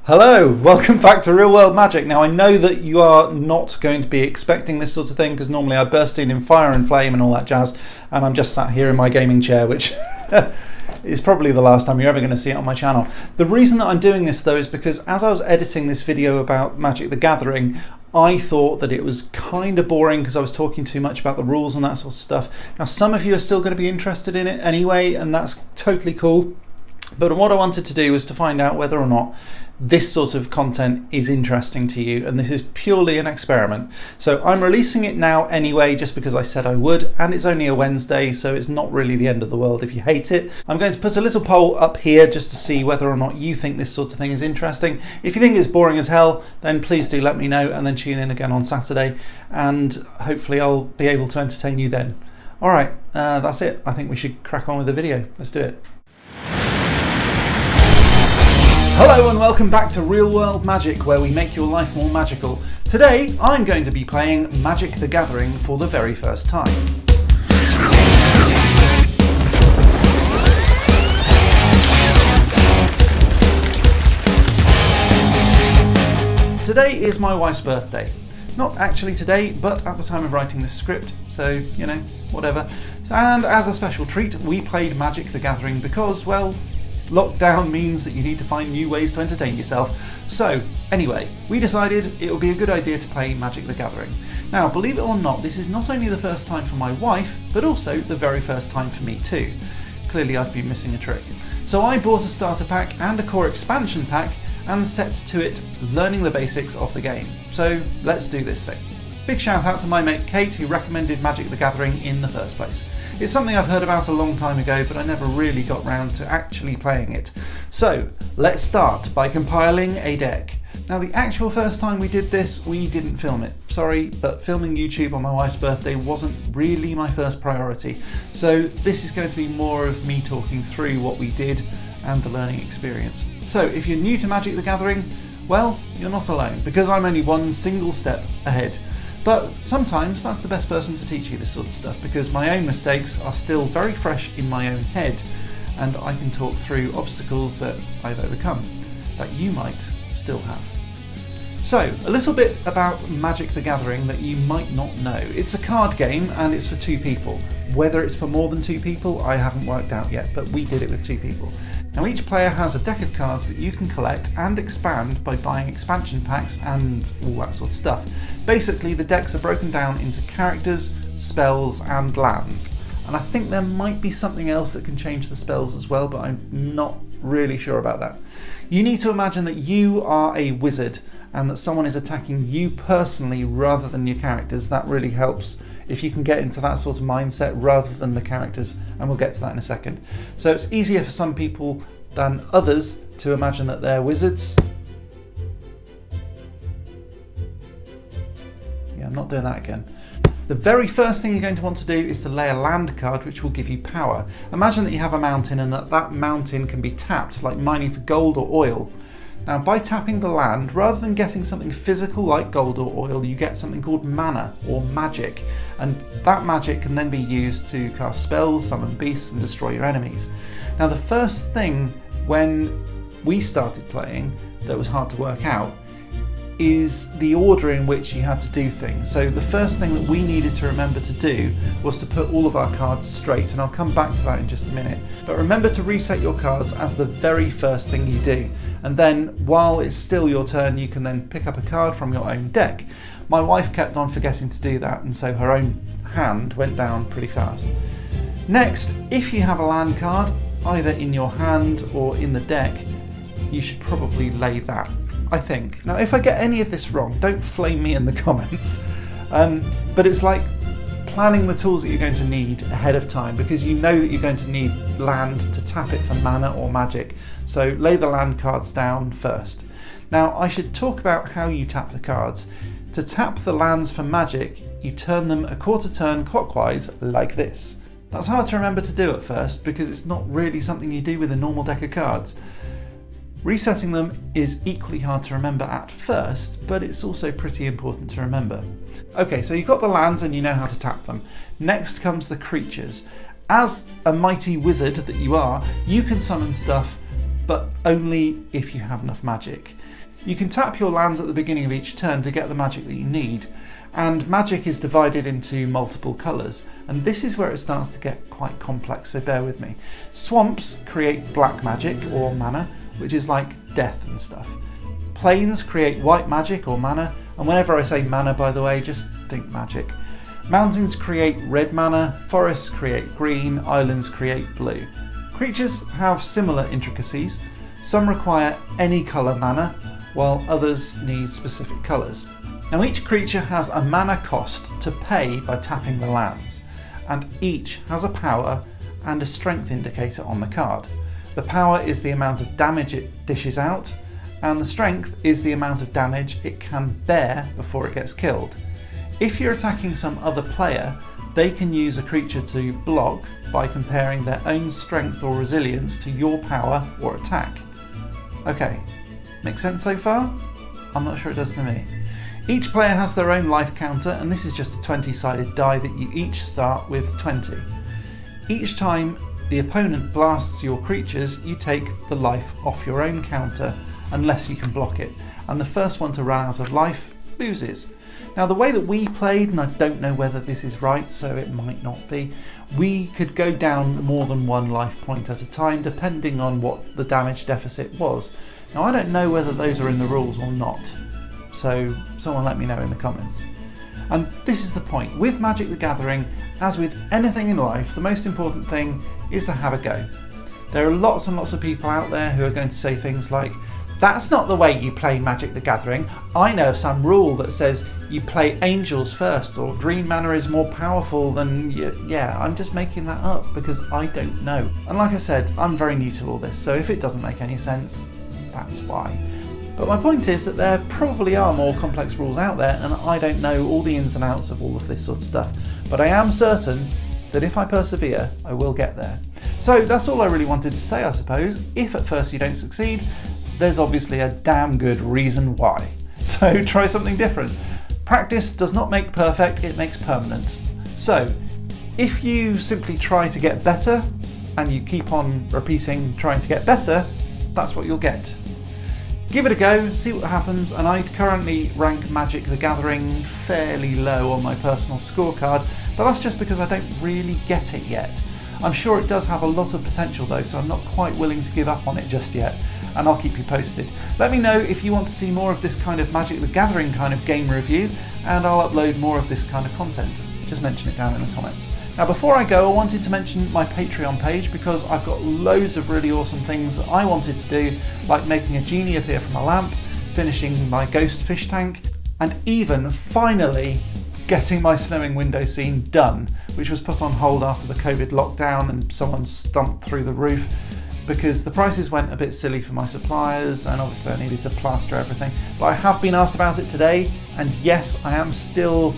Hello, welcome back to Real World Magic. Now I know that you are not going to be expecting this sort of thing because normally I burst in fire and flame and all that jazz, and I'm just sat here in my gaming chair, which is probably the last time you're ever going to see it on my channel. The reason that I'm doing this though is because as I was editing this video about Magic the Gathering, I thought that it was kind of boring because I was talking too much about the rules and that sort of stuff. Now some of you are still going to be interested in it anyway, and that's totally cool. But what I wanted to do was to find out whether or not this sort of content is interesting to you, and this is purely an experiment. So I'm releasing it now anyway just because I said I would, and it's only a Wednesday, so it's not really the end of the world if you hate it. I'm going to put a little poll up here just to see whether or not you think this sort of thing is interesting. If you think it's boring as hell, then please do let me know, and then tune in again on Saturday, and hopefully I'll be able to entertain you then. Alright, that's it. I think we should crack on with the video. Let's do it. Hello and welcome back to Real World Magic, where we make your life more magical. Today I'm going to be playing Magic the Gathering for the very first time. Today is my wife's birthday. Not actually today, but at the time of writing this script, so, you know, whatever. And as a special treat, we played Magic the Gathering because, well, lockdown means that you need to find new ways to entertain yourself. So anyway, we decided it would be a good idea to play Magic the Gathering. Now, believe it or not, this is not only the first time for my wife, but also the very first time for me too. Clearly I've been missing a trick. So I bought a starter pack and a core expansion pack and set to it learning the basics of the game. So let's do this thing. Big shout out to my mate Kate, who recommended Magic the Gathering in the first place. It's something I've heard about a long time ago, but I never really got round to actually playing it. So let's start by compiling a deck. Now the actual first time we did this, we didn't film it. Sorry, but filming YouTube on my wife's birthday wasn't really my first priority. So this is going to be more of me talking through what we did and the learning experience. So if you're new to Magic the Gathering, well, you're not alone, because I'm only one single step ahead. But sometimes that's the best person to teach you this sort of stuff, because my own mistakes are still very fresh in my own head, and I can talk through obstacles that I've overcome that you might still have. So, a little bit about Magic the Gathering that you might not know. It's a card game and it's for two people. Whether it's for more than two people, I haven't worked out yet, but we did it with two people. Now each player has a deck of cards that you can collect and expand by buying expansion packs and all that sort of stuff. Basically the decks are broken down into characters, spells and lands. And I think there might be something else that can change the spells as well, but I'm not really sure about that. You need to imagine that you are a wizard and that someone is attacking you personally rather than your characters. That really helps if you can get into that sort of mindset rather than the characters, and we'll get to that in a second. So it's easier for some people than others to imagine that they're wizards. Yeah, I'm not doing that again. The very first thing you're going to want to do is to lay a land card which will give you power. Imagine that you have a mountain and that mountain can be tapped, like mining for gold or oil. Now by tapping the land, rather than getting something physical like gold or oil, you get something called mana or magic, and that magic can then be used to cast spells, summon beasts and destroy your enemies. Now the first thing when we started playing that was hard to work out is the order in which you had to do things. So the first thing that we needed to remember to do was to put all of our cards straight, and I'll come back to that in just a minute. But remember to reset your cards as the very first thing you do, and then while it's still your turn you can then pick up a card from your own deck. My wife kept on forgetting to do that, and so her own hand went down pretty fast. Next, if you have a land card either in your hand or in the deck, you should probably lay that, I think. Now if I get any of this wrong, don't flame me in the comments, but it's like planning the tools that you're going to need ahead of time, because you know that you're going to need land to tap it for mana or magic, so lay the land cards down first. Now I should talk about how you tap the cards. To tap the lands for magic, you turn them a quarter turn clockwise like this. That's hard to remember to do at first because it's not really something you do with a normal deck of cards. Resetting them is equally hard to remember at first, but it's also pretty important to remember. Okay, so you've got the lands and you know how to tap them. Next comes the creatures. As a mighty wizard that you are, you can summon stuff but only if you have enough magic. You can tap your lands at the beginning of each turn to get the magic that you need, and magic is divided into multiple colours, and this is where it starts to get quite complex, so bear with me. Swamps create black magic or mana, which is like death and stuff. Plains create white magic or mana, and whenever I say mana, by the way, just think magic. Mountains create red mana, forests create green, islands create blue. Creatures have similar intricacies. Some require any colour mana, while others need specific colours. Now each creature has a mana cost to pay by tapping the lands, and each has a power and a strength indicator on the card. The power is the amount of damage it dishes out, and the strength is the amount of damage it can bear before it gets killed. If you're attacking some other player, they can use a creature to block by comparing their own strength or resilience to your power or attack. Okay, make sense so far? I'm not sure it does to me. Each player has their own life counter, and this is just a 20-sided die that you each start with 20. Each time the opponent blasts your creatures, you take the life off your own counter, unless you can block it, and the first one to run out of life loses. Now the way that we played, and I don't know whether this is right, so it might not be, we could go down more than one life point at a time depending on what the damage deficit was. Now I don't know whether those are in the rules or not, so someone let me know in the comments. And this is the point. With Magic the Gathering, as with anything in life, the most important thing is to have a go. There are lots and lots of people out there who are going to say things like, that's not the way you play Magic the Gathering. I know some rule that says you play angels first, or green mana is more powerful than... Yeah, I'm just making that up because I don't know. And like I said, I'm very new to all this, so if it doesn't make any sense, that's why. But my point is that there probably are more complex rules out there, and I don't know all the ins and outs of all of this sort of stuff. But I am certain that if I persevere, I will get there. So that's all I really wanted to say, I suppose. If at first you don't succeed, there's obviously a damn good reason why. So try something different. Practice does not make perfect, it makes permanent. So if you simply try to get better, and you keep on repeating trying to get better, that's what you'll get. Give it a go, see what happens, and I currently rank Magic the Gathering fairly low on my personal scorecard, but that's just because I don't really get it yet. I'm sure it does have a lot of potential though, so I'm not quite willing to give up on it just yet, and I'll keep you posted. Let me know if you want to see more of this kind of Magic the Gathering kind of game review, and I'll upload more of this kind of content. Just mention it down in the comments. Now before I go, I wanted to mention my Patreon page because I've got loads of really awesome things that I wanted to do, like making a genie appear from a lamp, finishing my ghost fish tank, and even finally getting my snowing window scene done, which was put on hold after the COVID lockdown and someone stumped through the roof because the prices went a bit silly for my suppliers, and obviously I needed to plaster everything. But I have been asked about it today, and yes, I am still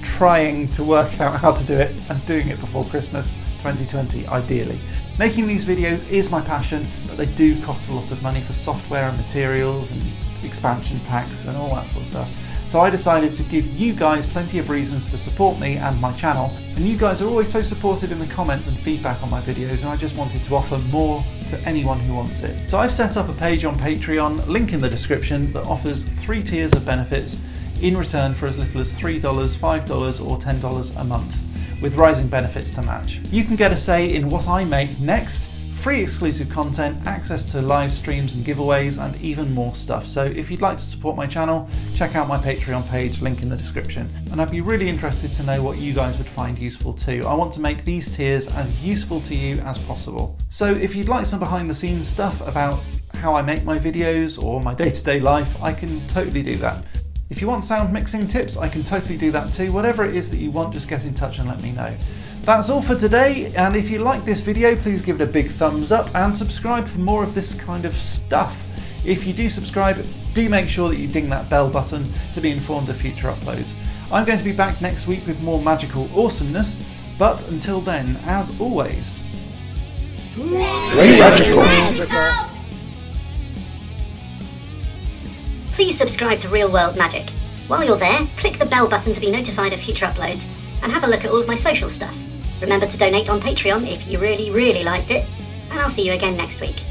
trying to work out how to do it and doing it before Christmas 2020 ideally. Making these videos is my passion, but they do cost a lot of money for software and materials and expansion packs and all that sort of stuff. So I decided to give you guys plenty of reasons to support me and my channel, and you guys are always so supportive in the comments and feedback on my videos, and I just wanted to offer more to anyone who wants it. So I've set up a page on Patreon, link in the description, that offers 3 tiers of benefits in return for as little as $3, $5 or $10 a month, with rising benefits to match. You can get a say in what I make next, free exclusive content, access to live streams and giveaways, and even more stuff. So if you'd like to support my channel, check out my Patreon page, link in the description. And I'd be really interested to know what you guys would find useful too. I want to make these tiers as useful to you as possible. So if you'd like some behind the scenes stuff about how I make my videos or my day-to-day life, I can totally do that. If you want sound mixing tips, I can totally do that too. Whatever it is that you want, just get in touch and let me know. That's all for today, and if you like this video, please give it a big thumbs up and subscribe for more of this kind of stuff. If you do subscribe, do make sure that you ding that bell button to be informed of future uploads. I'm going to be back next week with more magical awesomeness, but until then, as always, Stay magical! Please subscribe to Real World Magic. While you're there, click the bell button to be notified of future uploads, and have a look at all of my social stuff. Remember to donate on Patreon if you really liked it, and I'll see you again next week.